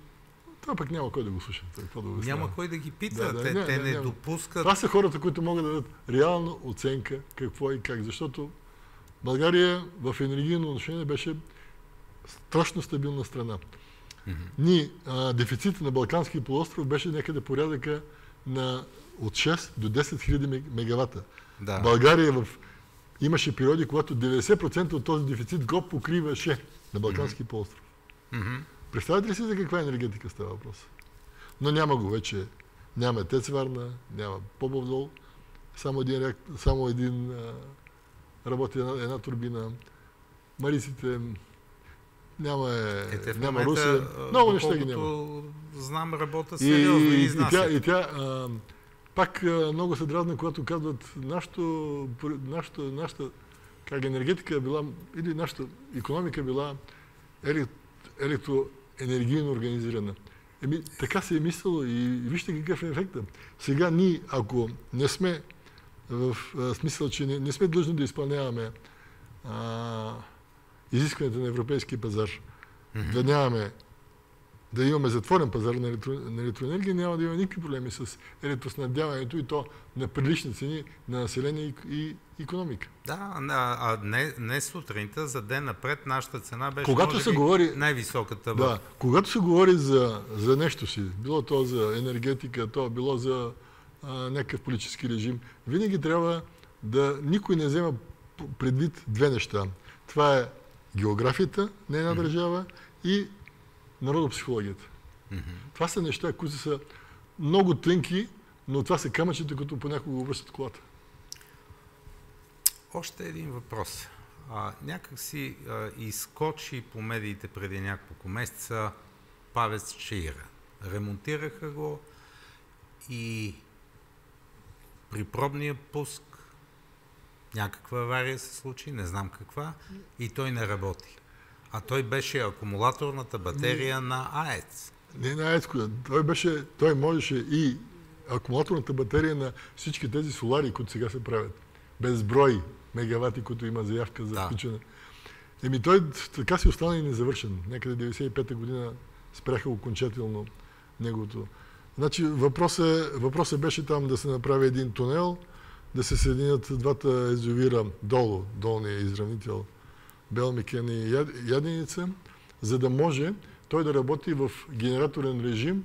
Това пък няма кой да го слуша. Няма кой да ги пита. Те не допускат. Това са хората, които могат да дадат реална оценка какво и как. Защото България в енергийно отношение беше страшно стабилна страна. Дефицита на Балканския полуостров беше някъде порядъка от 6 до 10 хиляди мегавата. Да. България имаше периоди, когато 90% от този дефицит го покриваше на Балканския полуостров. Представете ли си за каква енергетика става въпрос? Но няма го вече. Няма ТЕЦ Варна, няма Попов дол, само един работи една турбина. Мариците няма Русия. Много неща ги няма. Знам, работа сериозно и изнася. И тя пак много се дразна, когато казват нашата енергетика била, или нашата икономика била електроенергийно организирана. Така се е мислило и вижте какъв е ефектът. Сега ние, ако не сме в смисъл, че не сме длъжни да изпълняваме изискването на европейския пазар, да имаме затворен пазар на електроенергия, няма да има никакви проблеми с електроснабдяването и то на прилични цени на население и икономика. Да, не сутринта, за ден напред, нашата цена беше най-високата. Да, когато се говори за нещо си, било то за енергетика, то било за някакъв политически режим, винаги трябва никой не взема предвид две неща. Това е географията на една държава и народопсихологията. Това са неща, които са много тънки, но това са камъчета, които понякога обръщат колата. Още един въпрос. Някак си изскочи по медиите преди няколко месеца ПАВЕЦ Чаира. Ремонтираха го и при пробния пуск някаква авария се случи, не знам каква, и той не работи. А той беше акумулаторната батерия на АЕЦ. Не на АЕЦ, той можеше и акумулаторната батерия на всички тези солари, които сега се правят. Безброй мегавати, които има заявка за включване. Той така си остана и незавършен. Някъде 95-та година спряха окончателно неговото. Значи въпросът беше там да се направи един тунел, да се съединят двата езовира долу, долния изравнител Белмекен и Яденица, за да може той да работи в генераторен режим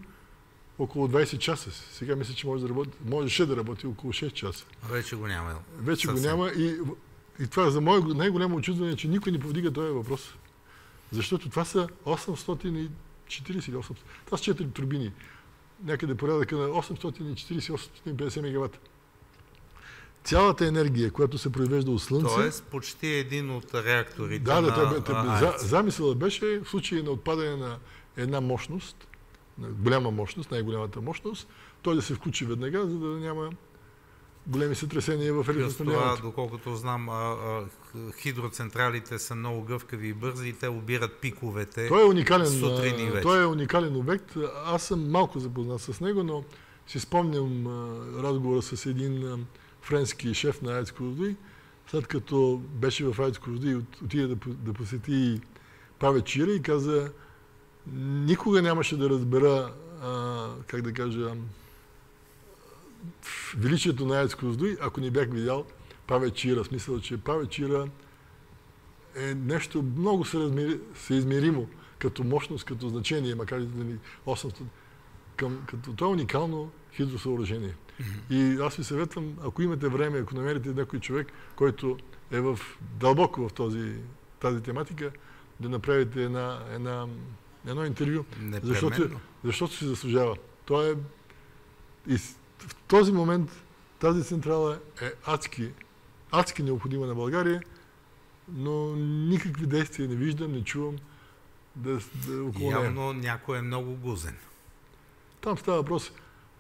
около 20 часа. Сега мисля, че можеше да работи около 6 часа. Вече го няма. Вече го няма и това за мое най-голямо очудване е, че никой не повдига този въпрос. Защото това са 840 или 800. Това са 4 турбини. Някъде порядъка на 840-850 мегавата. цялата енергия, която се произвежда от Слънце... Тоест почти един от реакторите на АЕЦ. Замисълът беше в случай на отпадане на една мощност, на голяма мощност, най-голямата мощност, той да се включи веднага, за да няма големи сътресения в електроснабдяването. Доколкото знам, хидроцентралите са много гъвкави и бързи и те обират пиковете сутрин и вечер. Той е уникален обект. Аз съм малко запознат с него, но си спомням разговора с един френски шеф на АЕЦ Козлодуй, след като беше в АЕЦ Козлодуй, отиде да посети Павел Чира и каза: никога нямаше да разбера, как да кажа, величието на АЕЦ Козлодуй, ако не бях видял Павел Чира. Смисъл, че Павел Чира е нещо много съизмеримо като мощност, като значение, макар и да ни 800, като това е уникално хидросъоръжение. И аз ви съветвам, ако имате време, ако намерите някой човек, който е дълбоко в тази тематика, да направите едно интервю, защото си заслужава. И в този момент тази централа е адски необходима на България, но никакви действия не виждам, не чувам около нея. Явно някой е много гузен. Там става въпрос.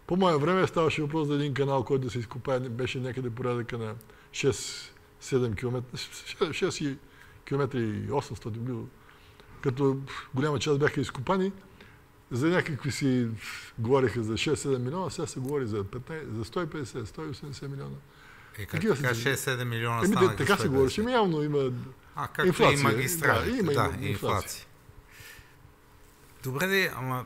По мое време ставаше въпрос за един канал, който да се изкопае, беше някъде порядъка на 6-7 км, 6 км и 800 близо. Като голяма част бяха изкопани, за някакви си говориха за 6-7 милиона, сега се говори за 150-180 милиона. Как така 6-7 милиона станаха? Така се говореше, явно има инфлация. И магистрали. Да, инфлация. Добре, ама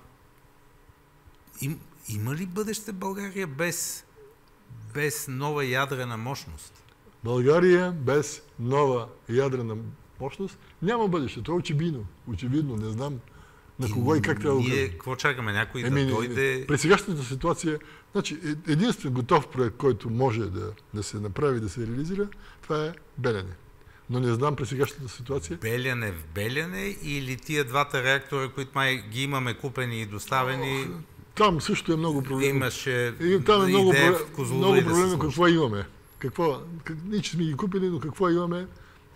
има ли бъдеще България без нова ядрена мощност? България без нова ядрена мощност няма бъдеще. Това е очевидно. Очевидно, не знам на кого и как трябва да го кажа. Какво чакаме? Някой да дойде? При сегашната ситуация, значи, единствен готов проект, който може да се направи, да се реализира, това е Белене. Но не знам при сегашната ситуация. Белене в Белене или тия двата реактора, които май ги имаме купени и доставени? Там също е много проблем. Имаше много проблеми какво имаме. Ние че сме ги купили, но какво имаме,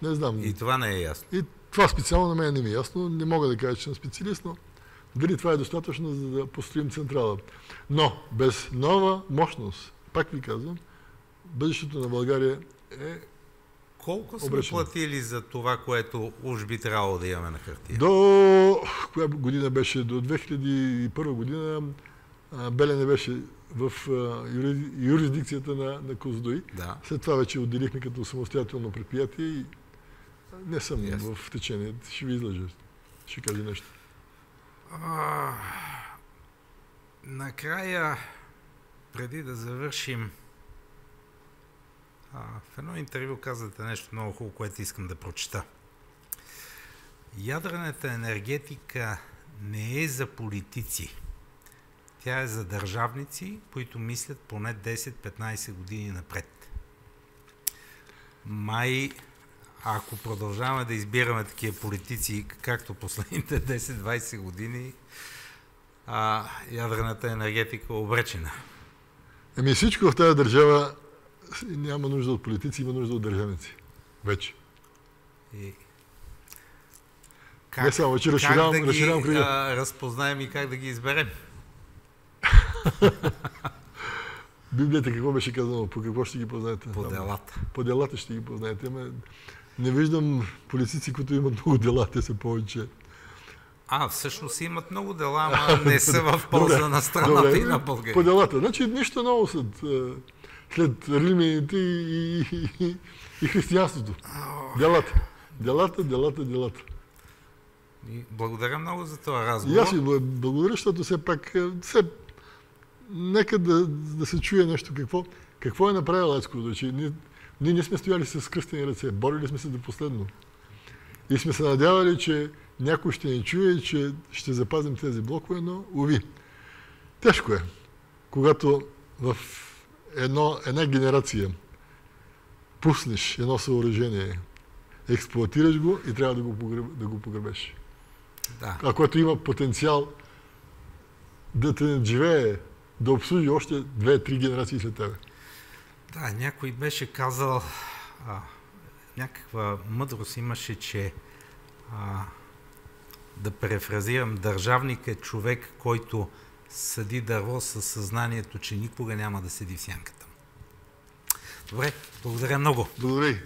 не знам. И това не е ясно. И това специално на мен не ми е ясно. Не мога да кажа, че съм специалист, но дали това е достатъчно, за да построим централа. Но без нова мощност, пак ви казвам, бъдещето на България е колко сме платили за това, което уж би трябвало да имаме на хартия? До коя година беше? До 2001 година Белене беше в юрисдикцията на Козлодуй. Да. След това вече отделихме като самостоятелно предприятие и не съм в течение. Ще ви излъжа. Ще кажа нещо. Накрая, преди да завършим, в едно интервю казвате нещо много хубаво, което искам да прочета. Ядрената енергетика не е за политици. Тя е за държавници, които мислят поне 10-15 години напред. Май, ако продължаваме да избираме такива политици, както последните 10-20 години, ядрената енергетика е обречена. Всичко в тази държава няма нужда от политици, има нужда от държавници. Вече. Не само, че разширявам кръга. Разпознаем и как да ги изберем? Библията какво беше казано? По какво ще ги познаете? По делата. По делата ще ги познаете. Не виждам полицици, които имат много дела. Те са повече. Всъщност имат много дела, ама не са в полза на страната и на България. По делата. Значи нищо ново след римляните и християнството. Делата. И благодаря много за това разговор. И аз ви благодаря, защото все пак нека да се чуе нещо. Какво е направил АЕЦ Козлодуй? Ние не сме стояли с кръстени ръце, борили сме се до последно. И сме се надявали, че някой ще ни чуе и че ще запазим тези блокове, но уви. Тежко е, когато в една генерация пуснеш едно съоръжение, експлоатираш го и трябва да го погребеш. Да. Което има потенциал да те живее, да обслужи още 2-3 генерации след тебе. Да, някой беше казал, някаква мъдрост имаше, че да префразирам, държавник е човек, който съди дърво със съзнанието, че никога няма да седи в сянката. Добре, благодаря много. Благодаря.